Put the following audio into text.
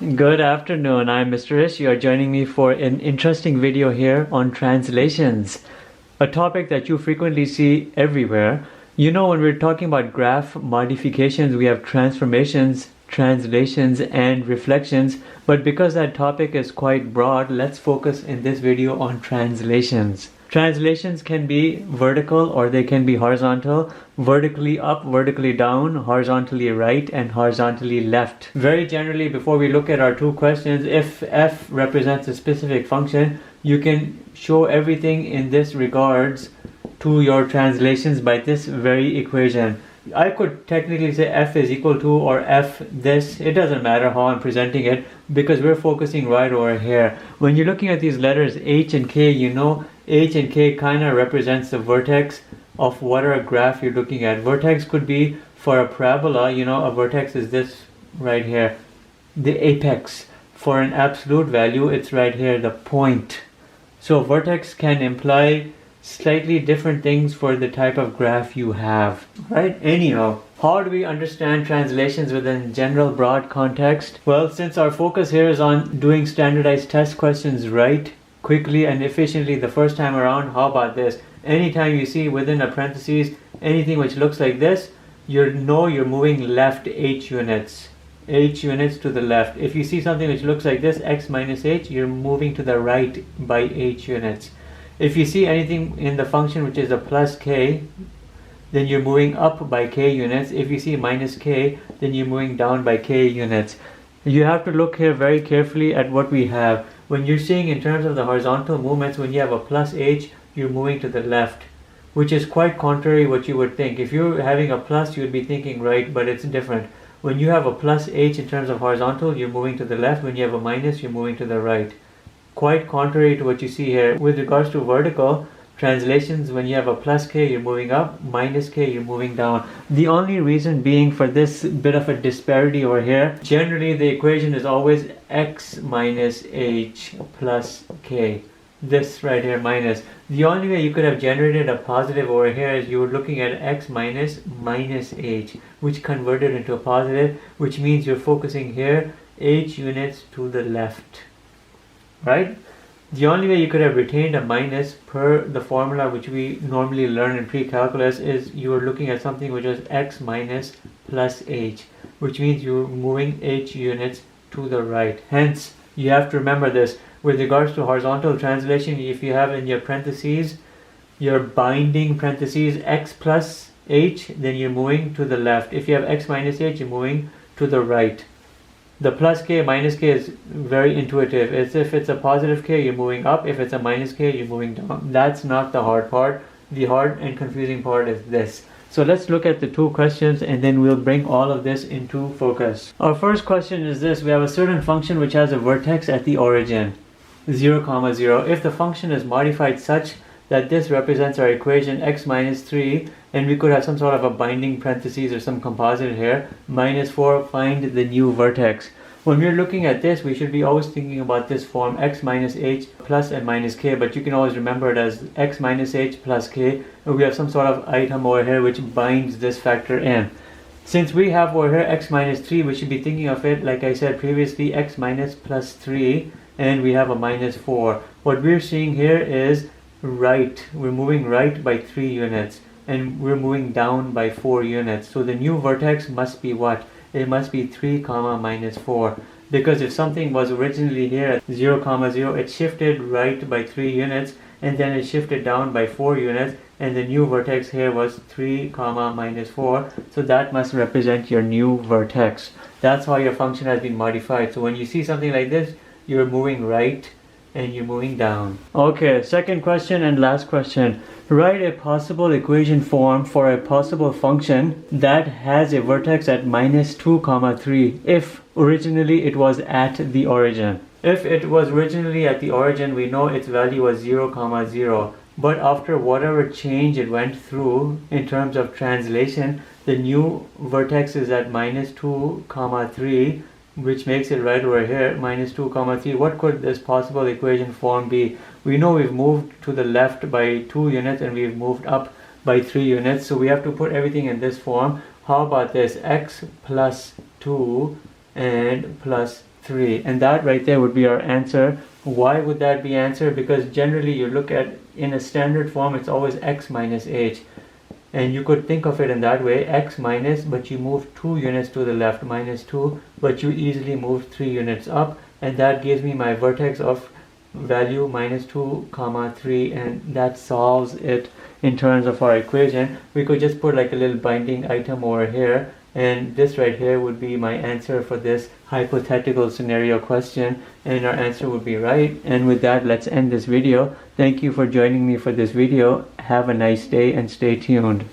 Good afternoon, I'm Mr. Ish. You are joining me for an interesting video here on translations, a topic that you frequently see everywhere. You know, when we're talking about graph modifications, we have transformations, translations, and reflections. But because that topic is quite broad, let's focus in this video on translations. Translations can be vertical or they can be horizontal, vertically up, vertically down, horizontally right, and horizontally left. Very generally, before we look at our two questions, if f represents a specific function, you can show everything in this regards to your translations by this very equation. I could technically say f is equal to or f this. It doesn't matter how I'm presenting it because we're focusing right over here. When you're looking at these letters h and k, you know h and k kind of represents the vertex of whatever graph you're looking at. Vertex could be for a parabola, you know, a vertex is this right here. The apex. For an absolute value, it's right here, the point. So vertex can imply slightly different things for the type of graph you have, right? Anyhow, how do we understand translations within general broad context? Well, since our focus here is on doing standardized test questions right, quickly and efficiently the first time around, how about this? Anytime you see within a parentheses anything which looks like this, you know you're moving left h units to the left. If you see something which looks like this, x minus h, you're moving to the right by h units. If you see anything in the function which is a plus k, then you're moving up by k units. If you see minus k, then you're moving down by k units. You have to look here very carefully at what we have. When you're seeing in terms of the horizontal movements, when you have a plus h, you're moving to the left, which is quite contrary what you would think. If you're having a plus, you'd be thinking right, but it's different. When you have a plus h in terms of horizontal, you're moving to the left. When you have a minus, you're moving to the right. Quite contrary to what you see here. With regards to vertical translations, when you have a plus k, you're moving up, minus k, you're moving down. The only reason being for this bit of a disparity over here, generally the equation is always x minus h plus k. This right here minus. The only way you could have generated a positive over here is you were looking at x minus h, which converted into a positive, which means you're focusing here h units to the left. Right? The only way you could have retained a minus per the formula which we normally learn in precalculus is you were looking at something which was x minus plus h, which means you're moving h units to the right. Hence, you have to remember this. With regards to horizontal translation, if you have in your parentheses, your binding parentheses x plus h, then you're moving to the left. If you have x minus h, you're moving to the right. The plus k, minus k is very intuitive. It's if it's a positive k, you're moving up. If it's a minus k, you're moving down. That's not the hard part. The hard and confusing part is this. So let's look at the two questions and then we'll bring all of this into focus. Our first question is this. We have a certain function which has a vertex at the origin, 0, 0. If the function is modified such that this represents our equation x minus 3, and we could have some sort of a binding parentheses or some composite here, minus 4, find the new vertex. When we're looking at this, we should be always thinking about this form, x minus h plus and minus k, but you can always remember it as x minus h plus k, and we have some sort of item over here which binds this factor in. Since we have over here x minus 3, we should be thinking of it, like I said previously, x minus plus 3, and we have a minus 4. What we're seeing here is right. We're moving right by 3 units, and we're moving down by 4 units. So the new vertex must be what? It must be 3 comma minus 4, because if something was originally here at 0 comma 0, it shifted right by 3 units and then it shifted down by 4 units, and the new vertex here was 3 comma minus 4, so that must represent your new vertex. That's how your function has been modified. So when you see something like this, you're moving right and you're moving down. Okay, second question and last question. Write a possible equation form for a possible function that has a vertex at minus 2 comma 3 if originally it was at the origin. If it was originally at the origin, we know its value was 0 comma 0, but after whatever change it went through in terms of translation, the new vertex is at minus 2 comma 3, which makes it right over here, minus 2 comma 3. What could this possible equation form be? We know we've moved to the left by 2 units and we've moved up by 3 units, so we have to put everything in this form. How about this? X plus 2 and plus 3, and that right there would be our answer. Why would that be answer? Because generally you look at in a standard form it's always x minus h, and you could think of it in that way, x minus, but you move 2 units to the left, minus 2, but you easily move 3 units up, and that gives me my vertex of value minus 2 comma 3, and that solves it in terms of our equation. We could just put like a little binding item over here, and this right here would be my answer for this hypothetical scenario question, and our answer would be right. And with that, let's end this video. Thank you for joining me for this video. Have a nice day and stay tuned.